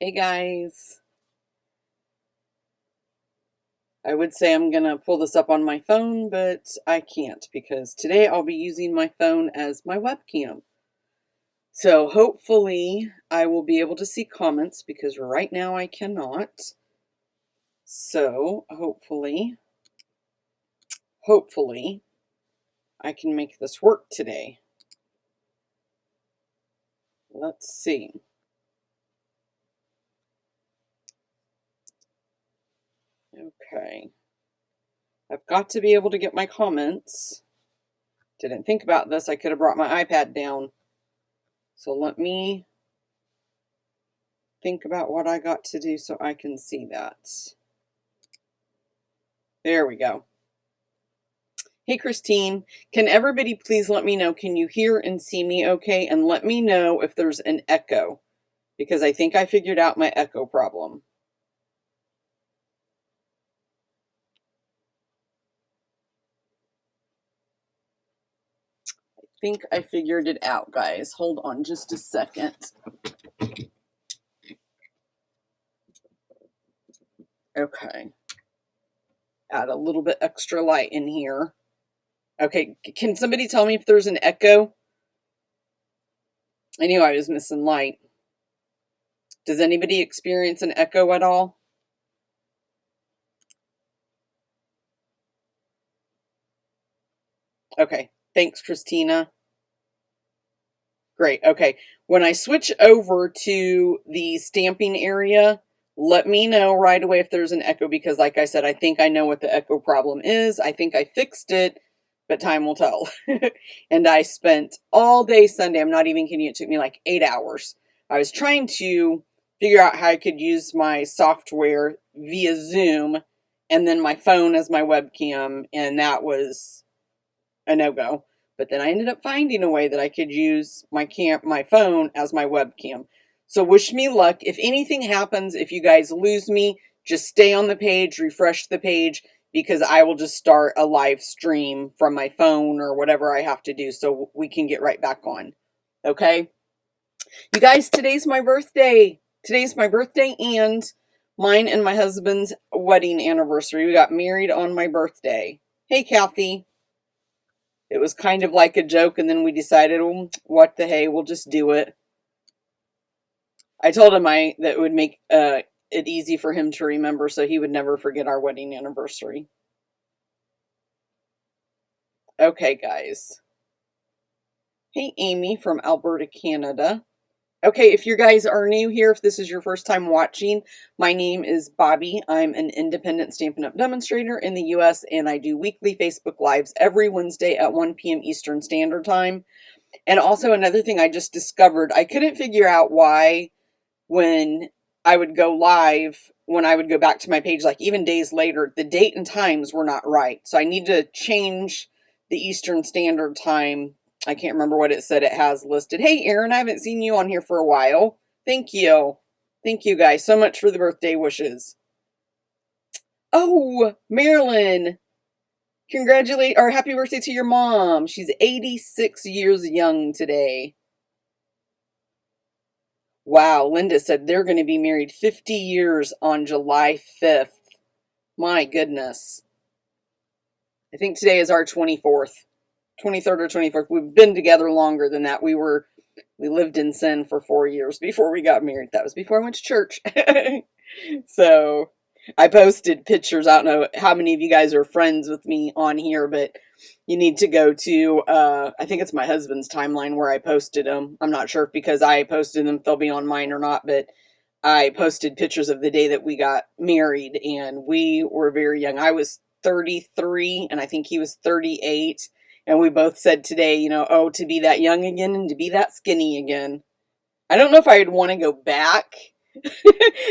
Hey guys, I would say I'm gonna pull this up on my phone, but I can't because today I'll be using my phone as my webcam. So hopefully I will be able to see comments because right now I cannot. So hopefully I can make this work today. Let's see. Okay. I've got to be able to get my comments. Didn't think about this. I could have brought my iPad down. So let me think about what I got to do so I can see that. There we go. Hey Christine, can everybody please let me know, can you hear and see me okay? And let me know if there's an echo, because I think I figured out my echo problem. I think I figured it out, guys. Hold on just a second. Okay. Add a little bit extra light in here. Okay, can somebody tell me if there's an echo? I knew I was missing light. Does anybody experience an echo at all? Okay, thanks, Christina. Great, okay. When I switch over to the stamping area, let me know right away if there's an echo, because like I said, I think I know what the echo problem is. I think I fixed it, but time will tell. And I spent all day Sunday, I'm not even kidding you, it took me like 8 hours. I was trying to figure out how I could use my software via Zoom and then my phone as my webcam, and that was a no-go. But then I ended up finding a way that I could use my phone as my webcam. So wish me luck. If anything happens, if you guys lose me, just stay on the page, refresh the page, because I will just start a live stream from my phone or whatever I have to do so we can get right back on. Okay? You guys, today's my birthday. Today's my birthday and mine and my husband's wedding anniversary. We got married on my birthday. Hey, Kathy. It was kind of like a joke, and then we decided, well, what the hey, we'll just do it. I told him that it would make it easy for him to remember, so he would never forget our wedding anniversary. Okay, guys. Hey, Amy from Alberta, Canada. Okay, if you guys are new here, if this is your first time watching, my name is Bobby. I'm an independent Stampin' Up! Demonstrator in the US, and I do weekly Facebook Lives every Wednesday at 1 p.m. Eastern Standard Time. And also another thing I just discovered, I couldn't figure out why when I would go live, when I would go back to my page, like even days later, the date and times were not right. So I need to change the Eastern Standard Time. I can't remember what it said it has listed. Hey, Erin, I haven't seen you on here for a while. Thank you. Thank you guys so much for the birthday wishes. Oh, Marilyn. Congratulate or happy birthday to your mom. She's 86 years young today. Wow, Linda said they're going to be married 50 years on July 5th. My goodness. I think today is our 24th. 23rd or 24th. We've been together longer than that. We lived in sin for 4 years before we got married. That was before I went to church. So I posted pictures. I don't know how many of you guys are friends with me on here, but you need to go to, I think it's my husband's timeline where I posted them. I'm not sure if because I posted them, if they'll be on mine or not, but I posted pictures of the day that we got married, and we were very young. I was 33, and I think he was 38. And we both said today, oh, to be that young again and to be that skinny again. I don't know if I'd want to go back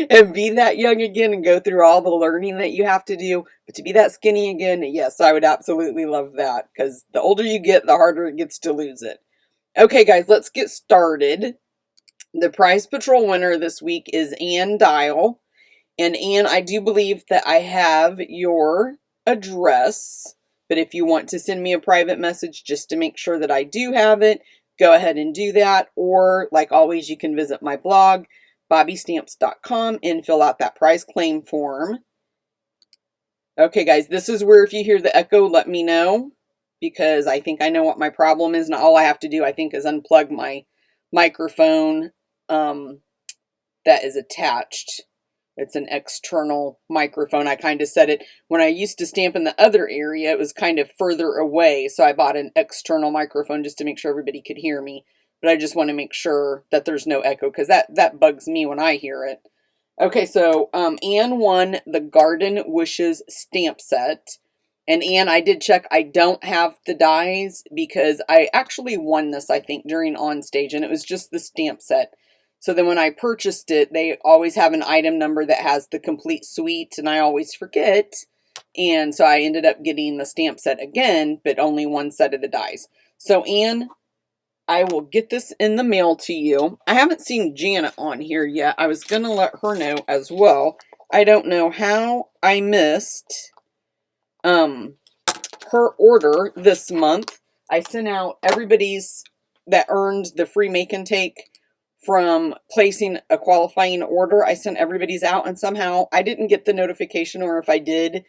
and be that young again and go through all the learning that you have to do, but to be that skinny again, yes, I would absolutely love that, because the older you get, the harder it gets to lose it. Okay, guys, let's get started. The Prize Patrol winner this week is Ann Dial. And Ann, I do believe that I have your address, but if you want to send me a private message just to make sure that I do have it, go ahead and do that. Or, like always, you can visit my blog, bobbystamps.com and fill out that prize claim form. Okay, guys, this is where if you hear the echo, let me know, because I think I know what my problem is, and all I have to do, I think, is unplug my microphone that is attached. It's an external microphone. I kind of set it, when I used to stamp in the other area, it was kind of further away, so I bought an external microphone just to make sure everybody could hear me. But I just want to make sure that there's no echo, because that bugs me when I hear it. Okay, so Anne won the Garden Wishes stamp set. And Anne, I did check, I don't have the dies because I actually won this, I think, during On Stage, and it was just the stamp set. So then when I purchased it, they always have an item number that has the complete suite, and I always forget. And so I ended up getting the stamp set again, but only one set of the dies. So Anne, I will get this in the mail to you. I haven't seen Janet on here yet. I was going to let her know as well. I don't know how I missed her order this month. I sent out everybody's that earned the free make and take from placing a qualifying order. I sent everybody's out, and somehow I didn't get the notification, or if I did,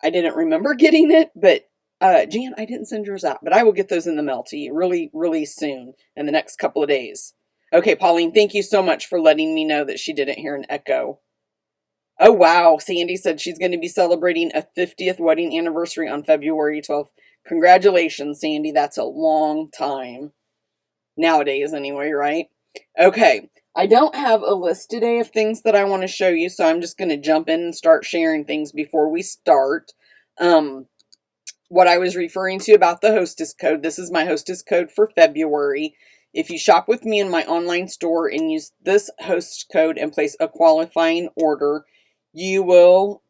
I didn't remember getting it. But Jan, I didn't send yours out, but I will get those in the mail to you really, really soon in the next couple of days. Okay, Pauline, thank you so much for letting me know that she didn't hear an echo. Oh, wow. Sandy said she's going to be celebrating a 50th wedding anniversary on February 12th. Congratulations, Sandy. That's a long time. Nowadays, anyway, right? Okay. I don't have a list today of things that I want to show you, so I'm just going to jump in and start sharing things before we start. What I was referring to about the hostess code, this is my hostess code for February. If you shop with me in my online store and use this host code and place a qualifying order, you will...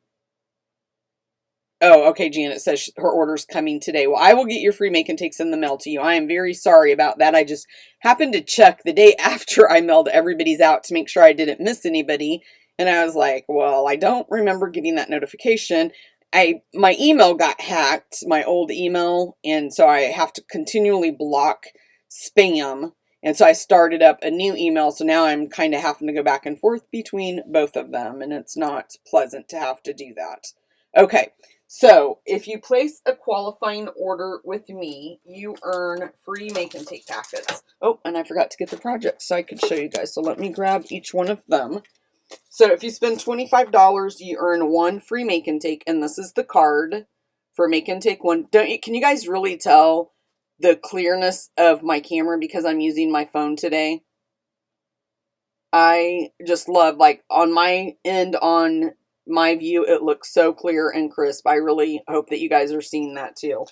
Oh, okay, Janet says her order's coming today. Well, I will get your free make and takes in the mail to you. I am very sorry about that. I just happened to check the day after I mailed everybody's out to make sure I didn't miss anybody. And I was like, well, I don't remember getting that notification. My email got hacked, my old email, and so I have to continually block spam. And so I started up a new email, so now I'm kind of having to go back and forth between both of them, and it's not pleasant to have to do that. Okay, so if you place a qualifying order with me, you earn free make and take packets. Oh, and I forgot to get the project so I could show you guys, so let me grab each one of them. So if you spend $25, you earn one free make and take, and this is the card for make and take one. Can you guys really tell the clearness of my camera because I'm using my phone today? I just love, like, on my end, on my view, it looks so clear and crisp. I really hope that you guys are seeing that too.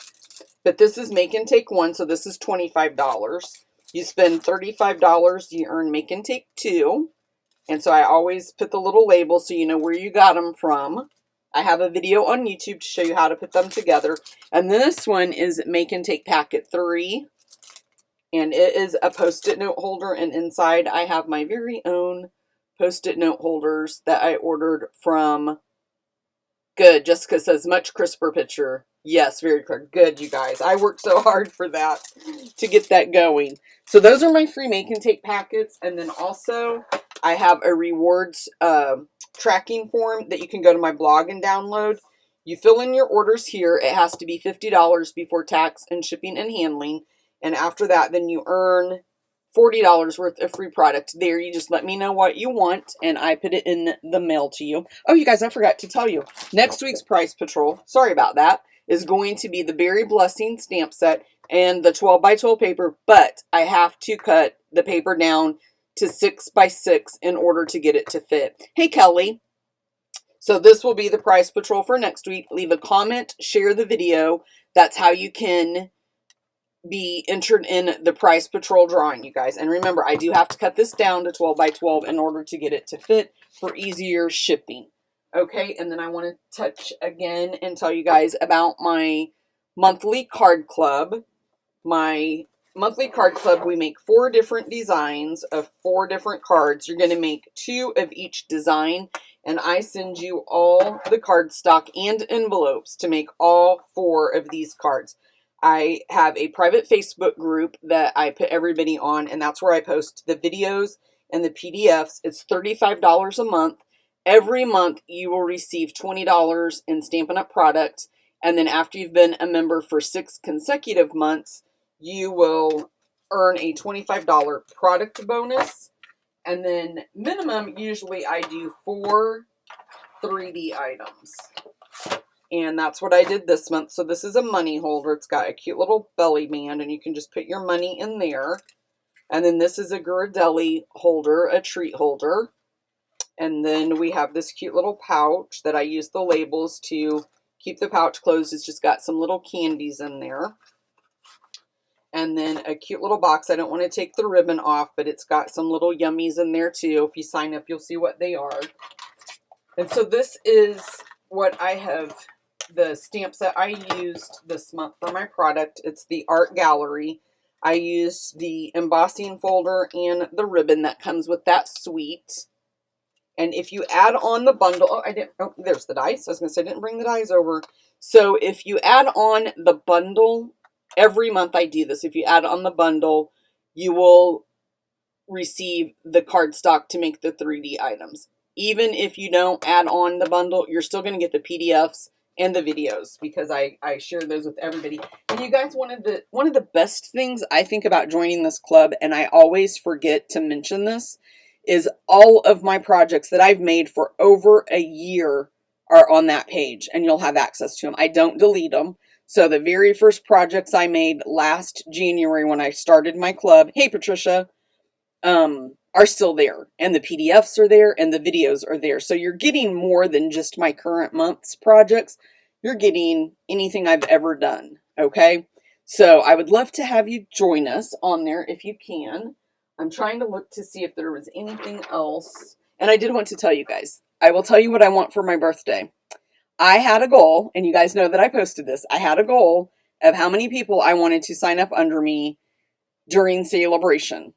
But this is make and take one, so this is $25. You spend $35, you earn make and take two. And so I always put the little label so you know where you got them from. I have a video on YouTube to show you how to put them together. And this one is make and take packet 3. And it is a post-it note holder. And inside I have my very own post-it note holders that I ordered from... Good. Jessica says, much crisper picture. Yes, very clear. Good, you guys. I worked so hard for that to get that going. So those are my free make and take packets. And then also I have a rewards tracking form that you can go to my blog and download. You fill in your orders here. It has to be $50 before tax and shipping and handling. And after that, then you earn $40 worth of free product. There, you just let me know what you want, and I put it in the mail to you. Oh, you guys, I forgot to tell you. Next week's Price Patrol, sorry about that, is going to be the Berry Blessing stamp set and the 12 by 12 paper, but I have to cut the paper down to 6 by 6 in order to get it to fit. Hey, Kelly. So this will be the Price Patrol for next week. Leave a comment, share the video. That's how you can be entered in the Price Patrol drawing, you guys. And remember, I do have to cut this down to 12 by 12 in order to get it to fit for easier shipping. Okay, and then I want to touch again and tell you guys about my monthly card club. My monthly card club, we make 4 different designs of 4 different cards. You're going to make 2 of each design, and I send you all the cardstock and envelopes to make all 4 of these cards. I have a private Facebook group that I put everybody on, and that's where I post the videos and the PDFs. It's $35 a month. Every month you will receive $20 in Stampin' Up! Product. And then after you've been a member for 6 consecutive months, you will earn a $25 product bonus. And then minimum, usually I do 4 3D items. And that's what I did this month. So this is a money holder. It's got a cute little belly band, and you can just put your money in there. And then this is a Ghirardelli holder, a treat holder. And then we have this cute little pouch that I use the labels to keep the pouch closed. It's just got some little candies in there. And then a cute little box. I don't want to take the ribbon off, but it's got some little yummies in there too. If you sign up, you'll see what they are. And so this is what I have, the stamps that I used this month for my product. It's the Art Gallery. I used the embossing folder and the ribbon that comes with that suite. And if you add on the bundle, there's the dice. I was going to say I didn't bring the dice over. So if you add on the bundle, every month I do this. If you add on the bundle, you will receive the cardstock to make the 3D items. Even if you don't add on the bundle, you're still going to get the PDFs and the videos, because I share those with everybody. And you guys, one of the best things I think about joining this club, and I always forget to mention this, is all of my projects that I've made for over a year are on that page, and you'll have access to them. I don't delete them. So the very first projects I made last January when I started my club, hey Patricia, are still there, and the PDFs are there, and the videos are there. So you're getting more than just my current month's projects. You're getting anything I've ever done, okay? So I would love to have you join us on there if you can. I'm trying to look to see if there was anything else. And I did want to tell you guys, I will tell you what I want for my birthday. I had a goal, and you guys know that I posted this. I had a goal of how many people I wanted to sign up under me during celebration.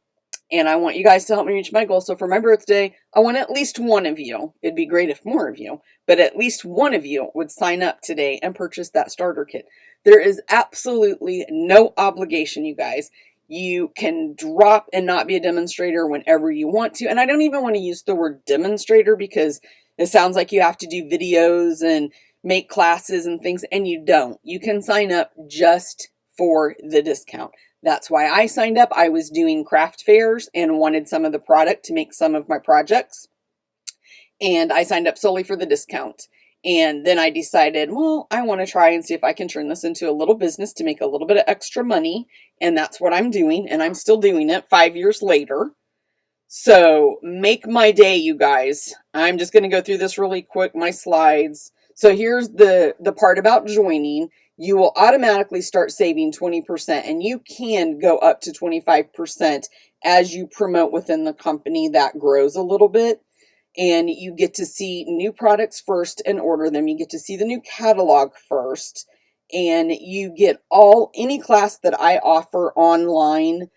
And I want you guys to help me reach my goal. So for my birthday, I want at least one of you. It'd be great if more of you, but at least one of you would sign up today and purchase that starter kit. There is absolutely no obligation, you guys. You can drop and not be a demonstrator whenever you want to. And I don't even want to use the word demonstrator, because it sounds like you have to do videos and make classes and things, and you don't. You can sign up just for the discount. That's why I signed up. I was doing craft fairs and wanted some of the product to make some of my projects. And I signed up solely for the discount. And then I decided, well, I want to try and see if I can turn this into a little business to make a little bit of extra money. And that's what I'm doing. And I'm still doing it 5 years later. So make my day, you guys. I'm just going to go through this really quick, my slides. So here's the part about joining. You will automatically start saving 20%, and you can go up to 25% as you promote within the company. That grows a little bit, and you get to see new products first and order them. You get to see the new catalog first, and you get any class that I offer online,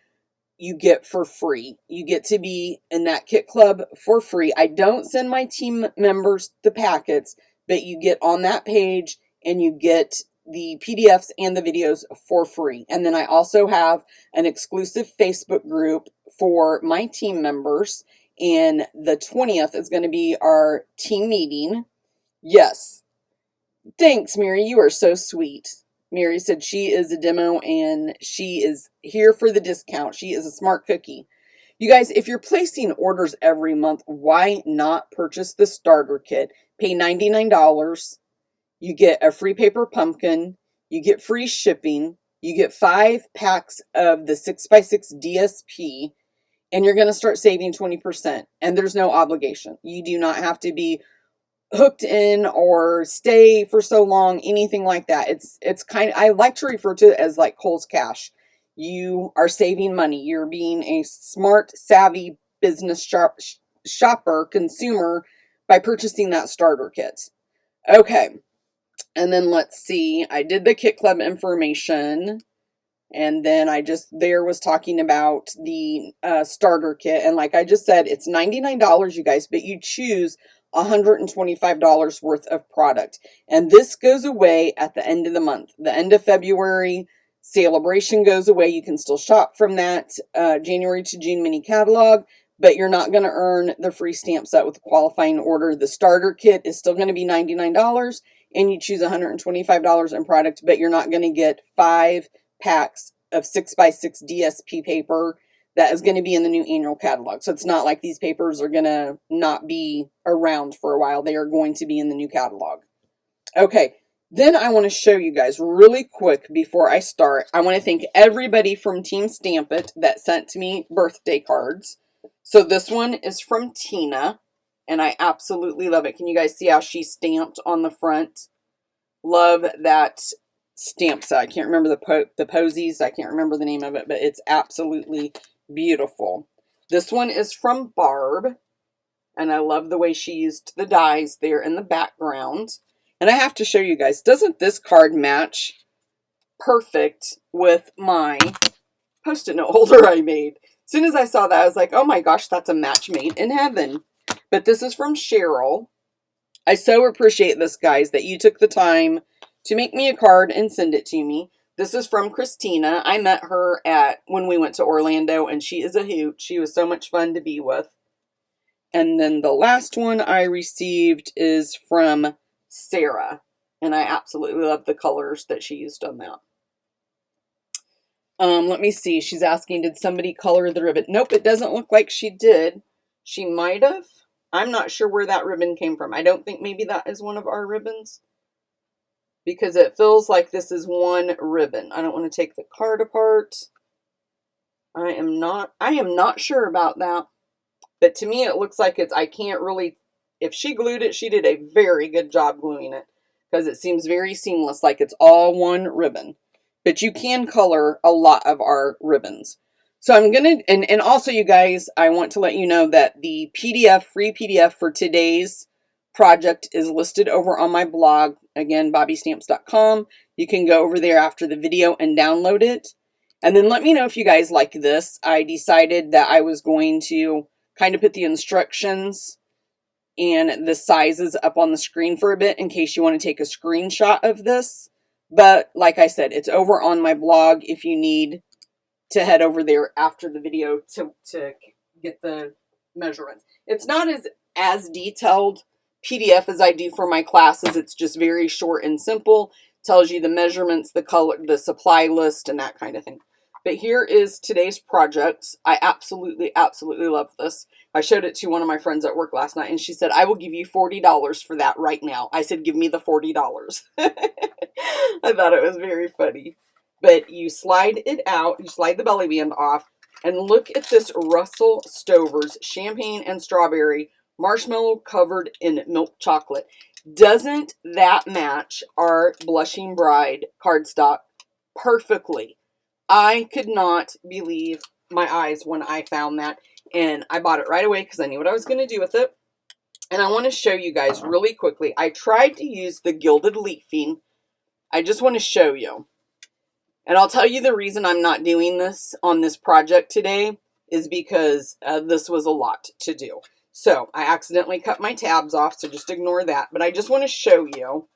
you get for free. You get to be in that kit club for free. I don't send my team members the packets, but you get on that page and you get the PDFs and the videos for free. And then I also have an exclusive Facebook group for my team members. And the 20th is going to be our team meeting. Yes. Thanks, Mary. You are so sweet. Mary said she is a demo and she is here for the discount. She is a smart cookie. You guys, if you're placing orders every month, why not purchase the starter kit? Pay $99. You get a free paper pumpkin. You get free shipping. You get 5 packs of the 6x6 DSP. And you're going to start saving 20%. And there's no obligation. You do not have to be hooked in or stay for so long, anything like that. It's kind of, I like to refer to it as like Kohl's Cash. You are saving money. You're being a smart, savvy business shopper, consumer, by purchasing that starter kit. Okay. And then let's see. I did the Kit Club information. And then I just was talking about the starter kit. And like I just said, it's $99, you guys, but you choose $125 worth of product. And this goes away at the end of the month. The end of February, celebration goes away. You can still shop from that January to June mini catalog, but you're not going to earn the free stamp set with a qualifying order. The starter kit is still going to be $99, and you choose $125 in product, but you're not going to get 5 packs of 6x6 DSP paper that is going to be in the new annual catalog. So it's not like these papers are going to not be around for a while. They are going to be in the new catalog. Okay, then I want to show you guys really quick before I start. I want to thank everybody from Team Stamp It that sent me birthday cards. So this one is from Tina, and I absolutely love it. Can you guys see how she stamped on the front? Love that stamp set. I can't remember the posies. I can't remember the name of it, but it's absolutely beautiful. This one is from Barb, and I love the way she used the dies there in the background. And I have to show you guys, doesn't this card match perfect with my Post-it note holder I made? As soon as I saw that, I was like, oh my gosh, that's a match made in heaven. But this is from Cheryl. I so appreciate this, guys, that you took the time to make me a card and send it to me. This is from Christina. I met her when we went to Orlando, and she is a hoot. She was so much fun to be with. And then the last one I received is from Sarah, and I absolutely love the colors that she used on that. Let me see. She's asking, did somebody color the ribbon? Nope, it doesn't look like she did. She might have. I'm not sure where that ribbon came from. I don't think maybe that is one of our ribbons, because it feels like this is one ribbon. I don't want to take the card apart. I am not sure about that. But to me, it looks like I can't really, if she glued it, she did a very good job gluing it, because it seems very seamless, like it's all one ribbon. But you can color a lot of our ribbons. So I'm going to, and also you guys, I want to let you know that the free PDF for today's project is listed over on my blog. Again, bobbystamps.com. You can go over there after the video and download it. And then let me know if you guys like this. I decided that I was going to kind of put the instructions and the sizes up on the screen for a bit in case you want to take a screenshot of this. But like I said, it's over on my blog if you need to head over there after the video to get the measurements. It's not as detailed PDF as I do for my classes. It's just very short and simple. Tells you the measurements, the color, the supply list, and that kind of thing. But here is today's project. I absolutely love this. I showed it to one of my friends at work last night, and she said, I will give you $40 for that right now. I said, give me the $40. I thought it was very funny. But you slide it out, you slide the belly band off, and look at this Russell Stover's champagne and strawberry marshmallow covered in milk chocolate. Doesn't that match our Blushing Bride cardstock perfectly? I could not believe my eyes when I found that, and I bought it right away because I knew what I was going to do with it. And I want to show you guys really quickly. I tried to use the gilded leafing. I just want to show you. And I'll tell you the reason I'm not doing this on this project today is because this was a lot to do. So I accidentally cut my tabs off, so just ignore that. But I just want to show you,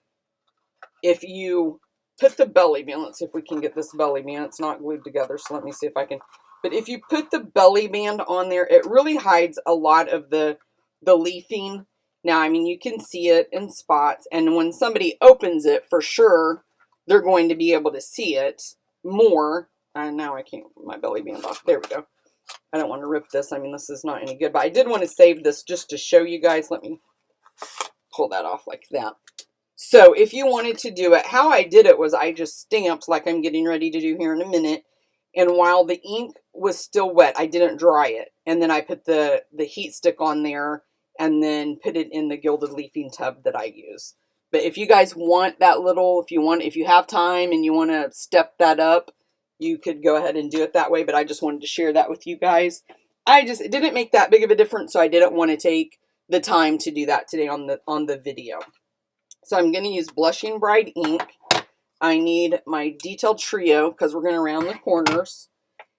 if you put the belly band, let's see if we can get this belly band. It's not glued together, so let me see if I can. But if you put the belly band on there, it really hides a lot of the leafing. Now, I mean, you can see it in spots, and when somebody opens it, for sure, they're going to be able to see it more. And now I can't get my belly band off. There we go. I don't want to rip this. I mean, this is not any good, but I did want to save this just to show you guys. Let me pull that off like that. So if you wanted to do it, how I did it was I just stamped like I'm getting ready to do here in a minute. And while the ink was still wet, I didn't dry it. And then I put the heat stick on there and then put it in the gilded leafing tub that I use. But if you guys want that little, if you have time and you want to step that up, you could go ahead and do it that way. But I just wanted to share that with you guys. It didn't make that big of a difference, so I didn't want to take the time to do that today on the video. So I'm going to use Blushing Bride ink. I need my detailed trio because we're going to round the corners.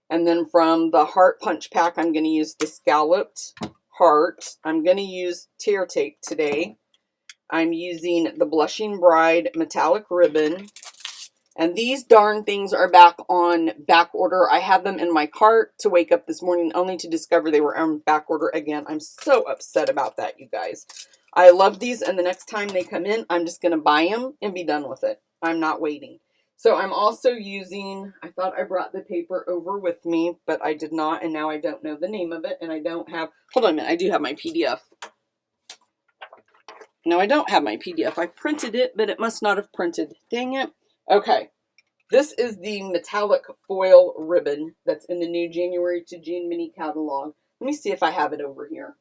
And then from the heart punch pack, I'm going to use the scalloped heart. I'm going to use tear tape today. I'm using the Blushing Bride metallic ribbon. And these darn things are back on back order. I had them in my cart to wake up this morning only to discover they were on back order again. I'm so upset about that, you guys. I love these, and the next time they come in, I'm just going to buy them and be done with it. I'm not waiting. So I'm also using, I thought I brought the paper over with me, but I did not, and now I don't know the name of it, and I don't have, hold on a minute, I do have my PDF. No, I don't have my PDF. I printed it, but it must not have printed. Dang it. Okay. This is the metallic foil ribbon that's in the new January to June mini catalog. Let me see if I have it over here.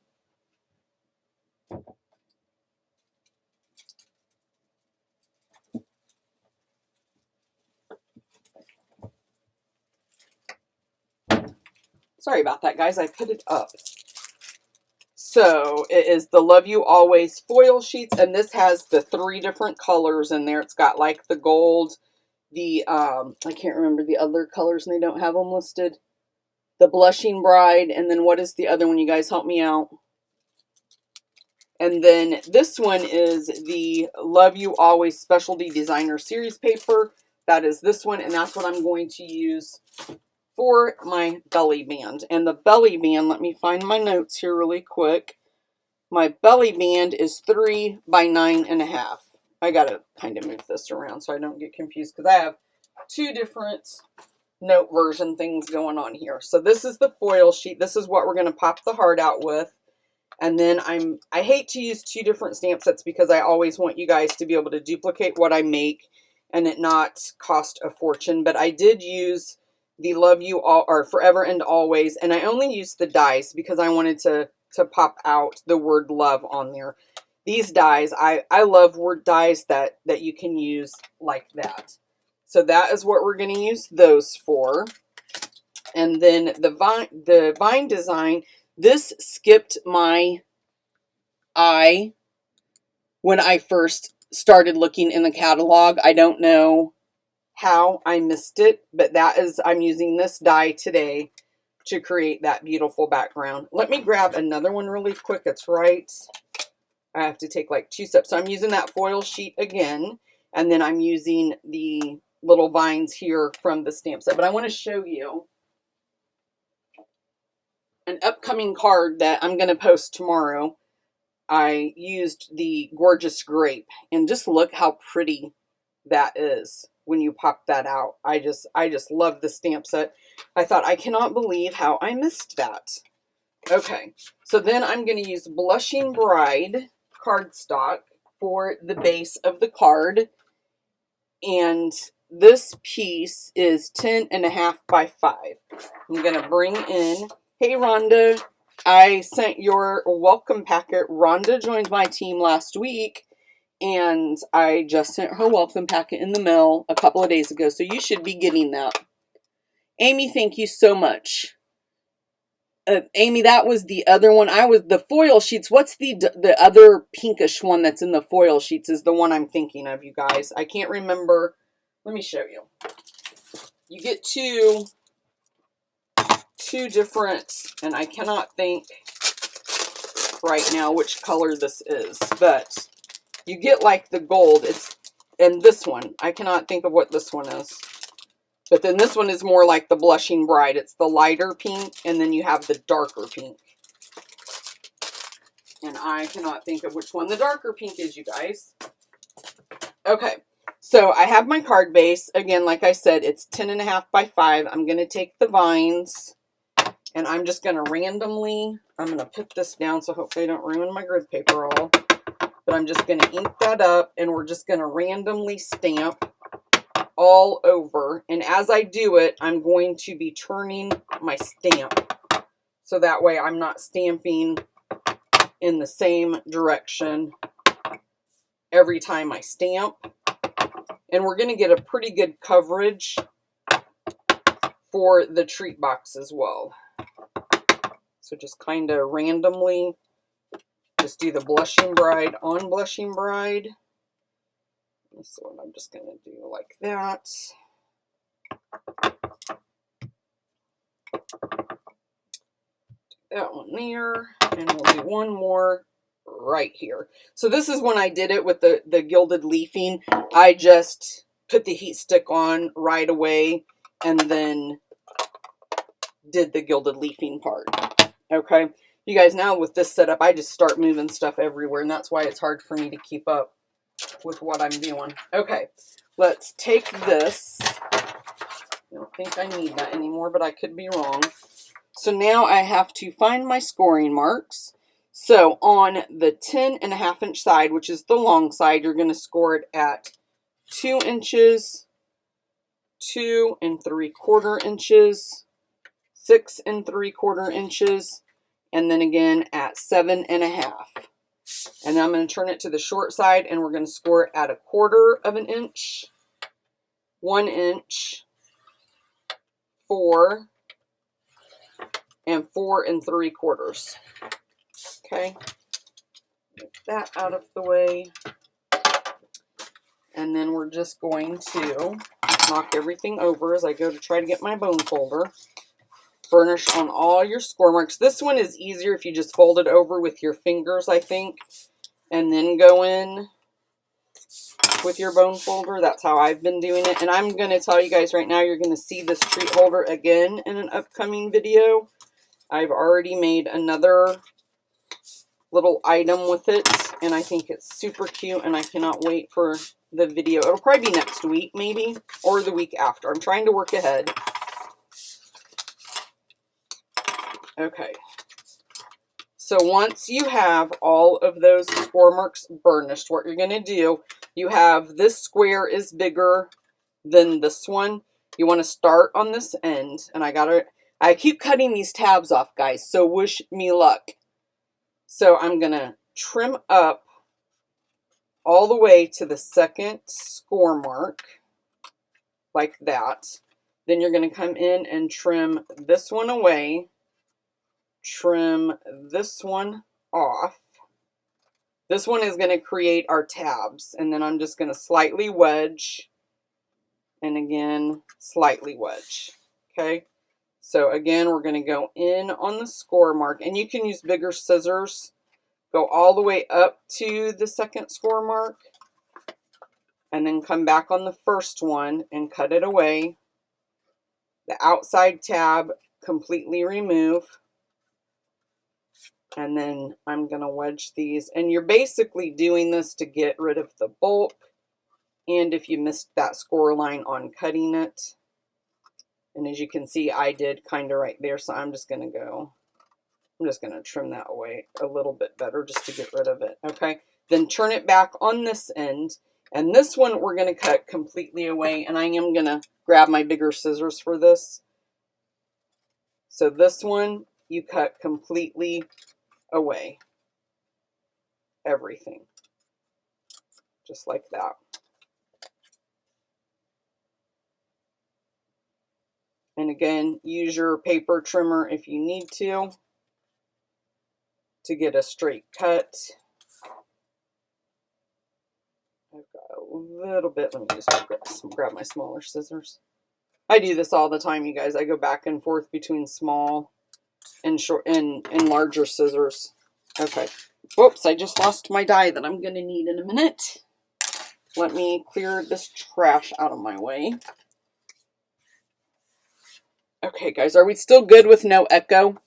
Sorry about that, guys. I put it up. So it is the Love You Always foil sheets, and this has the 3 different colors in there. It's got like the gold, the, I can't remember the other colors, and they don't have them listed. The Blushing Bride, and then what is the other one? You guys help me out. And then this one is the Love You Always Specialty Designer Series paper. That is this one, and that's what I'm going to use for my belly band. And the belly band, let me find my notes here really quick. My belly band is 3 by 9.5. I gotta kind of move this around so I don't get confused because I have 2 different note version things going on here. So this is the foil sheet. This is what we're going to pop the heart out with. And then I hate to use 2 different stamp sets because I always want you guys to be able to duplicate what I make and it not cost a fortune. But I did use the Love You All, or Forever and Always, and I only used the dies because I wanted to pop out the word love on there. These dies, I love word dies that you can use like that. So that is what we're going to use those for. And then the vine design, this skipped my eye when I first started looking in the catalog. I don't know how I missed it, but that is, I'm using this die today to create that beautiful background. Let me grab another one really quick. It's right, I have to take like 2 steps. So I'm using that foil sheet again, and then I'm using the little vines here from the stamp set. But I want to show you an upcoming card that I'm going to post tomorrow. I used the Gorgeous Grape, and just look how pretty that is when you pop that out. I just love the stamp set. I thought, I cannot believe how I missed that. Okay, so then I'm going to use Blushing Bride cardstock for the base of the card, and this piece is 10.5 by 5. I'm going to bring in, hey Rhonda, I sent your welcome packet. Rhonda joined my team last week, and I just sent her welcome packet in the mail a couple of days ago, so you should be getting that. Amy, thank you so much. Amy, that was the other one. The foil sheets. What's the other pinkish one that's in the foil sheets is the one I'm thinking of, you guys. I can't remember. Let me show you. You get two different, and I cannot think right now which color this is, but you get like the gold. And this one, I cannot think of what this one is. But then this one is more like the Blushing Bride. It's the lighter pink, and then you have the darker pink. And I cannot think of which one the darker pink is, you guys. Okay, so I have my card base. Again, like I said, it's 10.5 by 5. I'm going to take the vines, and I'm just going to randomly, I'm going to put this down so hopefully I don't ruin my grid paper all. But I'm just going to ink that up, and we're just going to randomly stamp all over. And as I do it, I'm going to be turning my stamp, so that way I'm not stamping in the same direction every time I stamp. And we're going to get a pretty good coverage for the treat box as well. So just kind of randomly just do the Blushing Bride on Blushing Bride. So I'm just going to do like that. That one there, and we'll do one more right here. So this is when I did it with the gilded leafing. I just put the heat stick on right away and then did the gilded leafing part. Okay, you guys, now with this setup, I just start moving stuff everywhere, and that's why it's hard for me to keep up with what I'm doing. Okay, let's take this. I don't think I need that anymore, but I could be wrong. So now I have to find my scoring marks. So on the 10.5 inch side, which is the long side, you're going to score it at 2 inches, 2 3/4 inches, 6 3/4 inches, and then again at 7.5. And then I'm going to turn it to the short side, and we're going to score it at 1/4 inch, 1 inch, 4, and 4 3/4. Okay, get that out of the way. And then we're just going to knock everything over as I go to try to get my bone folder. Burnish on all your score marks. This one is easier if you just fold it over with your fingers, I think, and then go in with your bone folder. That's how I've been doing it. And I'm going to tell you guys right now, you're going to see this treat holder again in an upcoming video. I've already made another little item with it, and I think it's super cute, and I cannot wait for the video. It'll probably be next week, maybe, or the week after. I'm trying to work ahead. Okay. So once you have all of those score marks burnished, what you're going to do, you have this square is bigger than this one. You want to start on this end, and I keep cutting these tabs off, guys, so wish me luck. So I'm going to trim up all the way to the second score mark, like that. Then you're going to come in and trim this one away, trim this one off. This one is going to create our tabs, and then I'm just going to slightly wedge, and again, slightly wedge. Okay, so again, we're going to go in on the score mark, and you can use bigger scissors. Go all the way up to the second score mark, and then come back on the first one and cut it away. The outside tab completely remove. And then I'm going to wedge these. And you're basically doing this to get rid of the bulk. And if you missed that score line on cutting it. And as you can see, I did kind of right there. So I'm just going to trim that away a little bit better just to get rid of it. Okay. Then turn it back on this end. And this one we're going to cut completely away. And I am going to grab my bigger scissors for this. So this one you cut completely away. Everything. Just like that. And again, use your paper trimmer if you need to get a straight cut. I've got a little bit. Let me just grab my smaller scissors. I do this all the time, you guys. I go back and forth between small and short and larger scissors. Okay. Whoops, I just lost my die that I'm going to need in a minute. Let me clear this trash out of my way. Okay, guys, are we still good with no echo?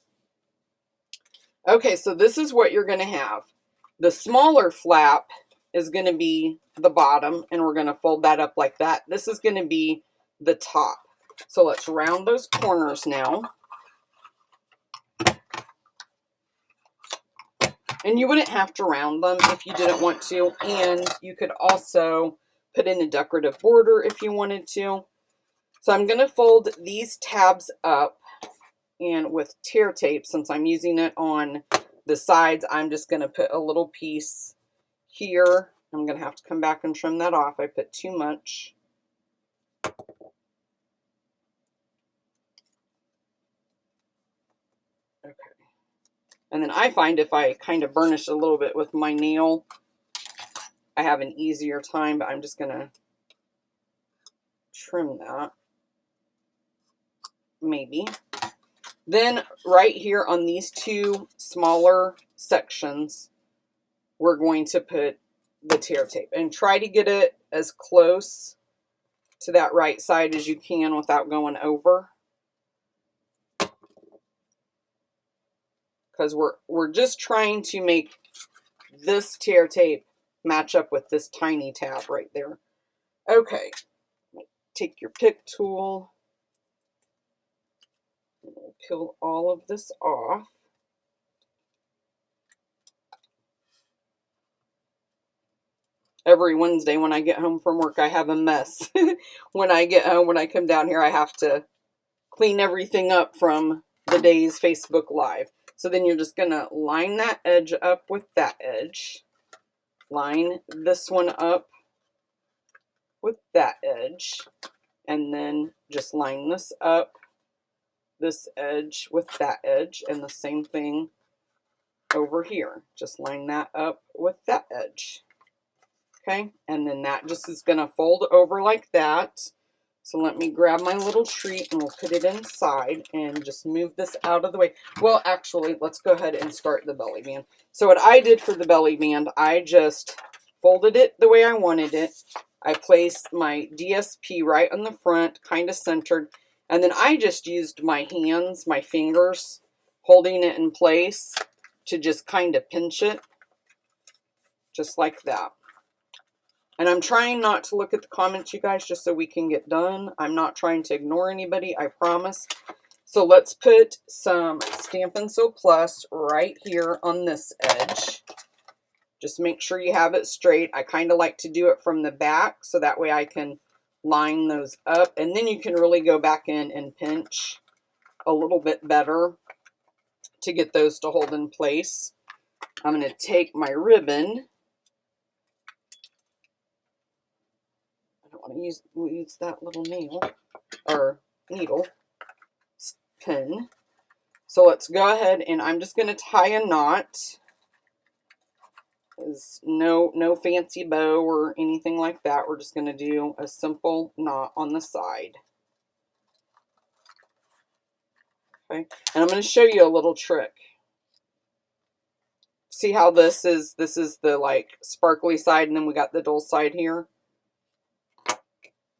Okay, so this is what you're going to have. The smaller flap is going to be the bottom, and we're going to fold that up like that. This is going to be the top. So let's round those corners now. And you wouldn't have to round them if you didn't want to. And you could also put in a decorative border if you wanted to. So I'm going to fold these tabs up. And with tear tape, since I'm using it on the sides, I'm just going to put a little piece here. I'm going to have to come back and trim that off. I put too much. Okay. And then I find if I kind of burnish a little bit with my nail, I have an easier time, but I'm just going to trim that. Maybe. Then right here on these two smaller sections, we're going to put the tear tape and try to get it as close to that right side as you can without going over. Because we're just trying to make this tear tape match up with this tiny tab right there. Okay, take your pick tool, and we'll peel all of this off. Every Wednesday when I get home from work, I have a mess. When I get home, when I come down here, I have to clean everything up from the day's Facebook Live. So then you're just going to line that edge up with that edge. Line this one up with that edge. And then just line this up, this edge with that edge. And the same thing over here. Just line that up with that edge. Okay, and then that just is going to fold over like that. So let me grab my little treat and we'll put it inside and just move this out of the way. Well, actually, let's go ahead and start the belly band. So what I did for the belly band, I just folded it the way I wanted it. I placed my DSP right on the front, kind of centered. And then I just used my hands, my fingers, holding it in place to just kind of pinch it. Just like that. And I'm trying not to look at the comments, you guys, just so we can get done. I'm not trying to ignore anybody, I promise. So let's put some Stampin' Sew Plus right here on this edge. Just make sure you have it straight. I kind of like to do it from the back, so that way I can line those up. And then you can really go back in and pinch a little bit better to get those to hold in place. I'm going to take my ribbon. Want to use that little nail or needle pin. So let's go ahead and I'm just going to tie a knot. There's no fancy bow or anything like that. We're just going to do a simple knot on the side. Okay, and I'm going to show you a little trick. See how this is the like sparkly side, and then we got the dull side here.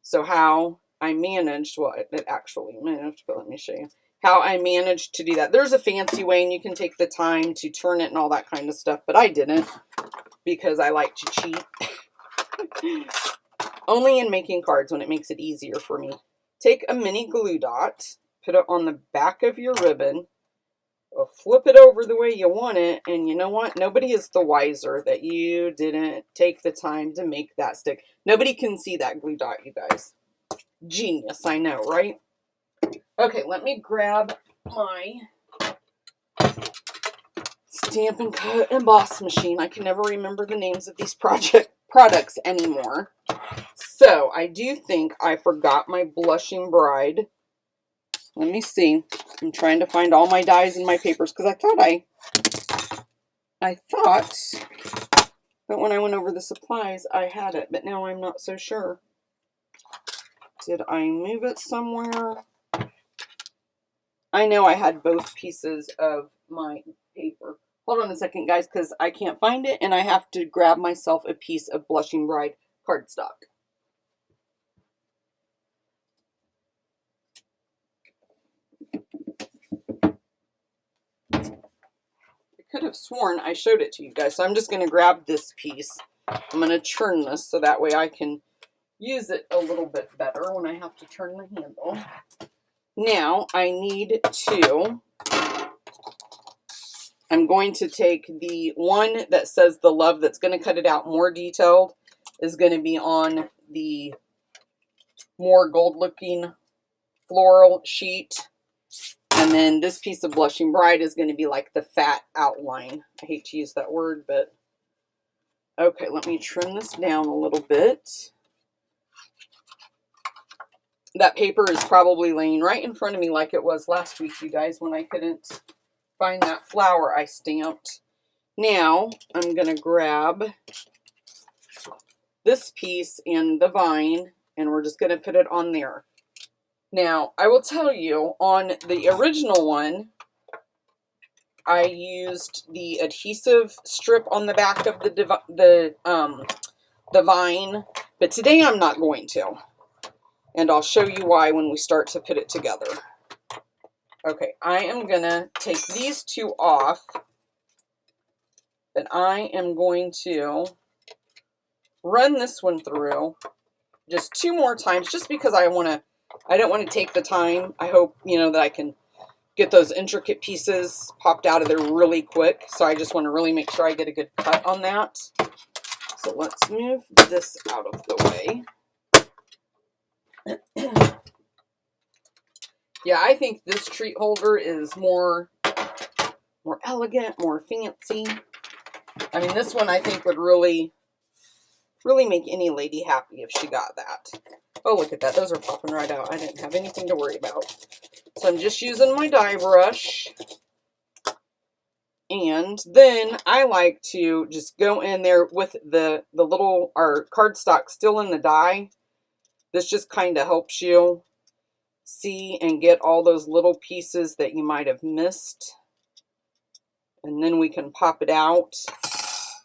So how I managed, well, it actually moved, but let me show you how I managed to do that. There's a fancy way, and you can take the time to turn it and all that kind of stuff, but I didn't because I like to cheat. Only in making cards when it makes it easier for me. Take a mini glue dot, put it on the back of your ribbon, flip it over the way you want it, and you know what? Nobody is the wiser that you didn't take the time to make that stick. Nobody can see that glue dot, you guys. Genius, I know, right? Okay, let me grab my Stampin' Cut Emboss machine. I can never remember the names of these products anymore. So, I do think I forgot my Blushing Bride. Let me see. I'm trying to find all my dies in my papers because I thought that when I went over the supplies, I had it, but now I'm not so sure. Did I move it somewhere? I know I had both pieces of my paper. Hold on a second, guys, because I can't find it, and I have to grab myself a piece of Blushing Bride cardstock. Could have sworn I showed it to you guys, so I'm just going to grab this piece. I'm going to turn this so that way I can use it a little bit better when I have to turn the handle. Now I need to, I'm going to take the one that says the love that's going to cut it out more detailed is going to be on the more gold looking floral sheet. And then this piece of Blushing Bride is going to be like the fat outline. I hate to use that word, but okay, let me trim this down a little bit. That paper is probably laying right in front of me like it was last week, you guys, when I couldn't find that flower I stamped. Now, I'm going to grab this piece and the vine, and we're just going to put it on there. Now, I will tell you, on the original one, I used the adhesive strip on the back of the vine, but today I'm not going to. And I'll show you why when we start to put it together. Okay, I am going to take these two off. And I am going to run this one through just 2 more times, just because I don't want to take the time. I hope, that I can get those intricate pieces popped out of there really quick. So I just want to really make sure I get a good cut on that. So let's move this out of the way. Yeah, I think this treat holder is more elegant, more fancy. I mean, this one I think would really make any lady happy if she got that. Oh, look at that. Those are popping right out. I didn't have anything to worry about. So I'm just using my die brush. And then I like to just go in there with our cardstock still in the die. This just kind of helps you see and get all those little pieces that you might have missed. And then we can pop it out.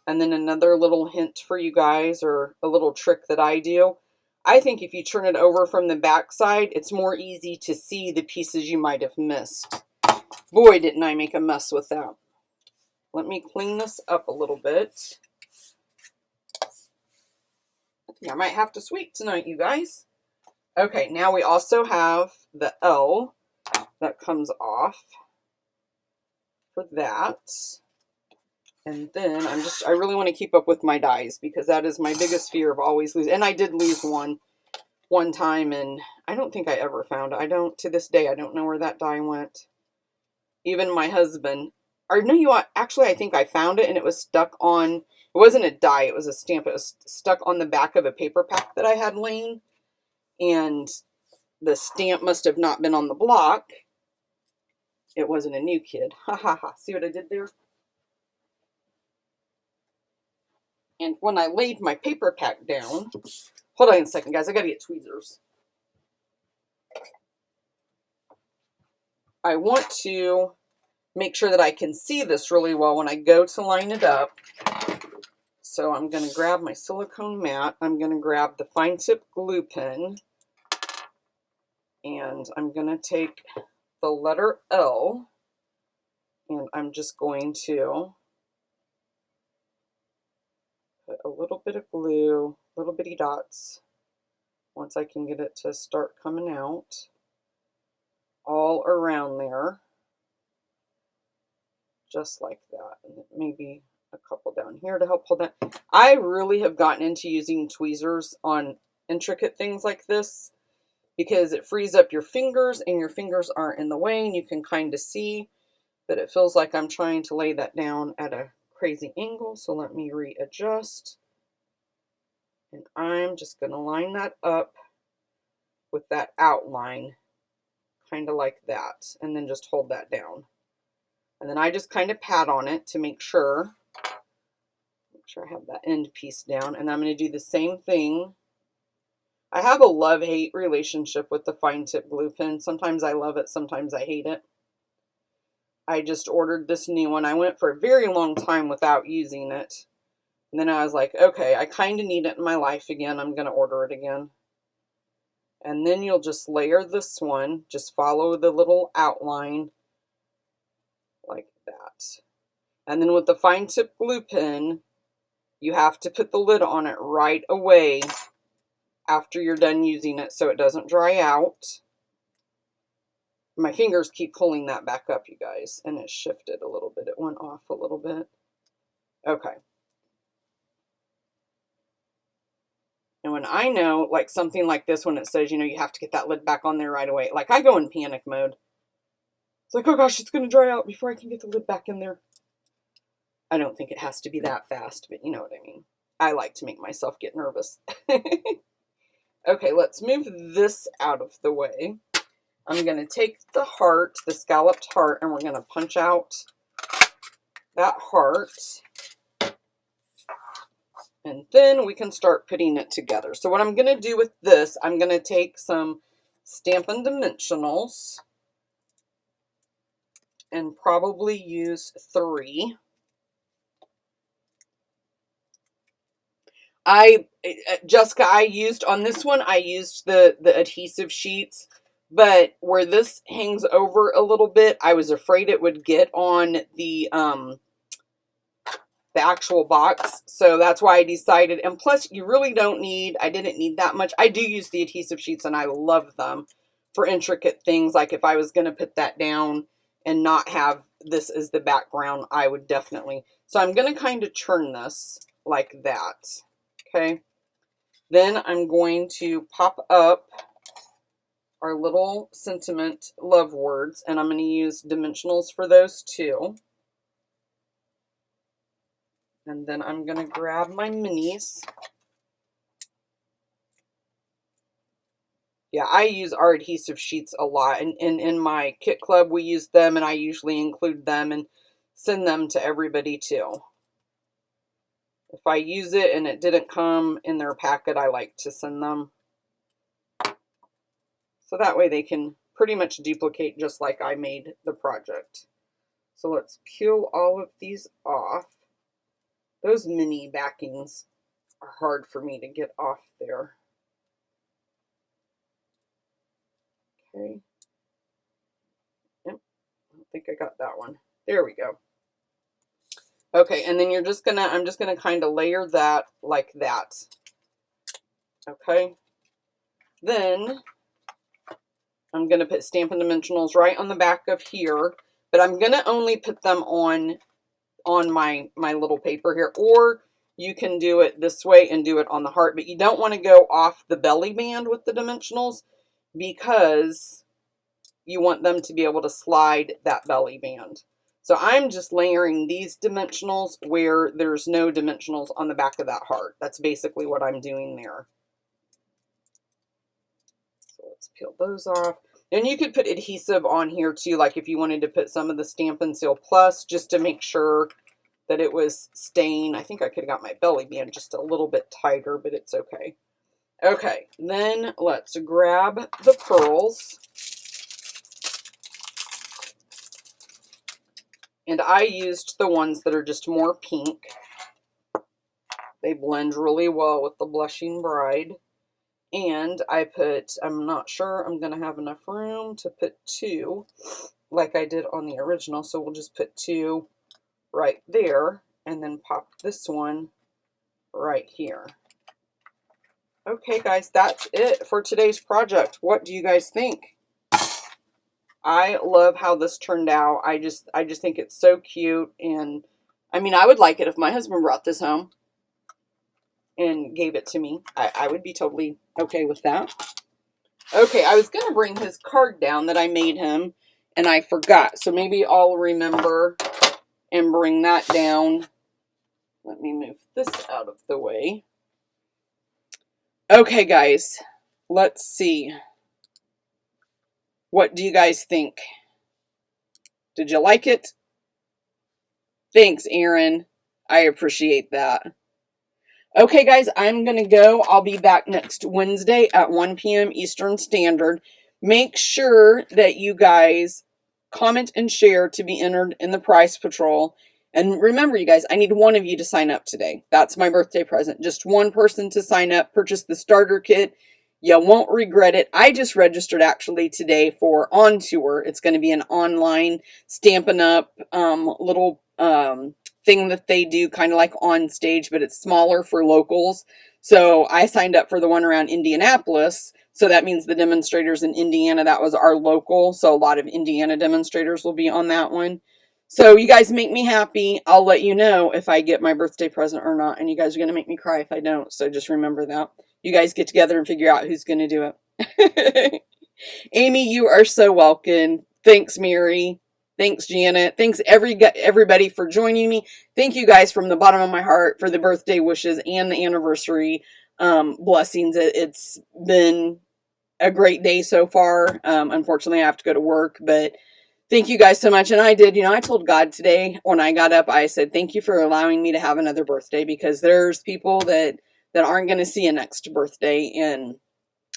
And then another little hint for you guys, or a little trick that I do. I think if you turn it over from the back side, it's more easy to see the pieces you might have missed. Boy, didn't I make a mess with that. Let me clean this up a little bit. I think I might have to sweep tonight, you guys. Okay, now we also have the L that comes off for that. And then I really want to keep up with my dies, because that is my biggest fear of always losing. And I did lose one time, and I don't think I ever found it. To this day, I don't know where that die went. Even my husband, or no, actually, I think I found it, and it was stuck on, it wasn't a die, it was a stamp. It was stuck on the back of a paper pack that I had laying, and the stamp must have not been on the block. It wasn't a new kid. Ha ha ha. See what I did there? And when I laid my paper pack down, hold on a second, guys. I got to get tweezers. I want to make sure that I can see this really well when I go to line it up. So I'm going to grab my silicone mat. I'm going to grab the fine tip glue pen. And I'm going to take the letter L. And I'm just going to put a little bit of glue, little bitty dots, once I can get it to start coming out, all around there, just like that. And maybe a couple down here to help hold that. I really have gotten into using tweezers on intricate things like this, because it frees up your fingers, and your fingers aren't in the way, and you can kind of see, but it feels like I'm trying to lay that down at a crazy angle. So let me readjust. And I'm just going to line that up with that outline, kind of like that, and then just hold that down. And then I just kind of pat on it to make sure I have that end piece down. And I'm going to do the same thing. I have a love-hate relationship with the fine tip glue pen. Sometimes I love it, sometimes I hate it. I just ordered this new one. I went for a very long time without using it. And then I was like, okay, I kind of need it in my life again. I'm going to order it again. And then you'll just layer this one. Just follow the little outline like that. And then with the fine tip glue pen, you have to put the lid on it right away after you're done using it so it doesn't dry out. My fingers keep pulling that back up, you guys, and it shifted a little bit. It went off a little bit. Okay. And when I know, like something like this, when it says, you have to get that lid back on there right away, like I go in panic mode. It's like, oh gosh, it's going to dry out before I can get the lid back in there. I don't think it has to be that fast, but you know what I mean. I like to make myself get nervous. Okay, let's move this out of the way. I'm going to take the heart, the scalloped heart, and we're going to punch out that heart. And then we can start putting it together. So what I'm going to do with this, I'm going to take some Stampin' Dimensionals and probably use 3. Jessica, I used on this one, I used the adhesive sheets, but where this hangs over a little bit, I was afraid it would get on the actual box. So that's why I decided, and plus you really don't need, I didn't need that much. I do use the adhesive sheets and I love them for intricate things. Like if I was going to put that down and not have this as the background, I would definitely. So I'm going to kind of turn this like that. Okay. Then I'm going to pop up our little sentiment love words, and I'm going to use dimensionals for those too. And then I'm going to grab my minis. Yeah, I use our adhesive sheets a lot. And in my kit club, we use them, and I usually include them and send them to everybody too. If I use it and it didn't come in their packet, I like to send them. So that way they can pretty much duplicate just like I made the project. So let's peel all of these off. Those mini backings are hard for me to get off there. Okay. Yep. I don't think I got that one. There we go. Okay, and then I'm just gonna kind of layer that like that. Okay. Then I'm gonna put Stampin' Dimensionals right on the back of here, but I'm gonna only put them on my little paper here, or you can do it this way and do it on the heart, but you don't want to go off the belly band with the dimensionals because you want them to be able to slide that belly band. So I'm just layering these dimensionals where there's no dimensionals on the back of that heart. That's basically what I'm doing there. So let's peel those off. And you could put adhesive on here too, like if you wanted to put some of the Stampin' Seal Plus just to make sure that it was staying. I think I could have got my belly band just a little bit tighter, but it's okay. Okay, then let's grab the pearls. And I used the ones that are just more pink. They blend really well with the Blushing Bride. And I put, I'm not sure I'm going to have enough room to put 2 like I did on the original. So we'll just put 2 right there and then pop this one right here. Okay, guys, that's it for today's project. What do you guys think? I love how this turned out. I just think it's so cute, and I mean, I would like it if my husband brought this home and gave it to me. I would be totally okay with that. Okay, I was going to bring his card down that I made him, and I forgot. So maybe I'll remember and bring that down. Let me move this out of the way. Okay, guys, let's see. What do you guys think? Did you like it? Thanks, Aaron. I appreciate that. Okay, guys, I'm going to go. I'll be back next Wednesday at 1 p.m. Eastern Standard. Make sure that you guys comment and share to be entered in the prize patrol. And remember, you guys, I need one of you to sign up today. That's my birthday present. Just one person to sign up, purchase the starter kit. You won't regret it. I just registered actually today for On Tour. It's going to be an online Stampin' Up! Little thing that they do kind of like on stage, but it's smaller for locals. So I signed up for the one around Indianapolis. So that means the demonstrators in Indiana, that was our local. So a lot of Indiana demonstrators will be on that one. So you guys make me happy. I'll let you know if I get my birthday present or not. And you guys are going to make me cry if I don't. So just remember that. You guys get together and figure out who's going to do it. Amy, you are so welcome. Thanks, Mary. Thanks, Janet. Thanks, everybody for joining me. Thank you guys from the bottom of my heart for the birthday wishes and the anniversary blessings. It's been a great day so far. Unfortunately, I have to go to work, but thank you guys so much. And I did, I told God today when I got up, I said, thank you for allowing me to have another birthday, because there's people that aren't going to see a next birthday. And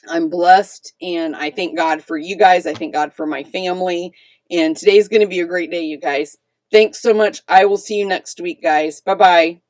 I'm blessed, and I thank God for you guys. I thank God for my family. And today's going to be a great day, you guys. Thanks so much. I will see you next week, guys. Bye-bye.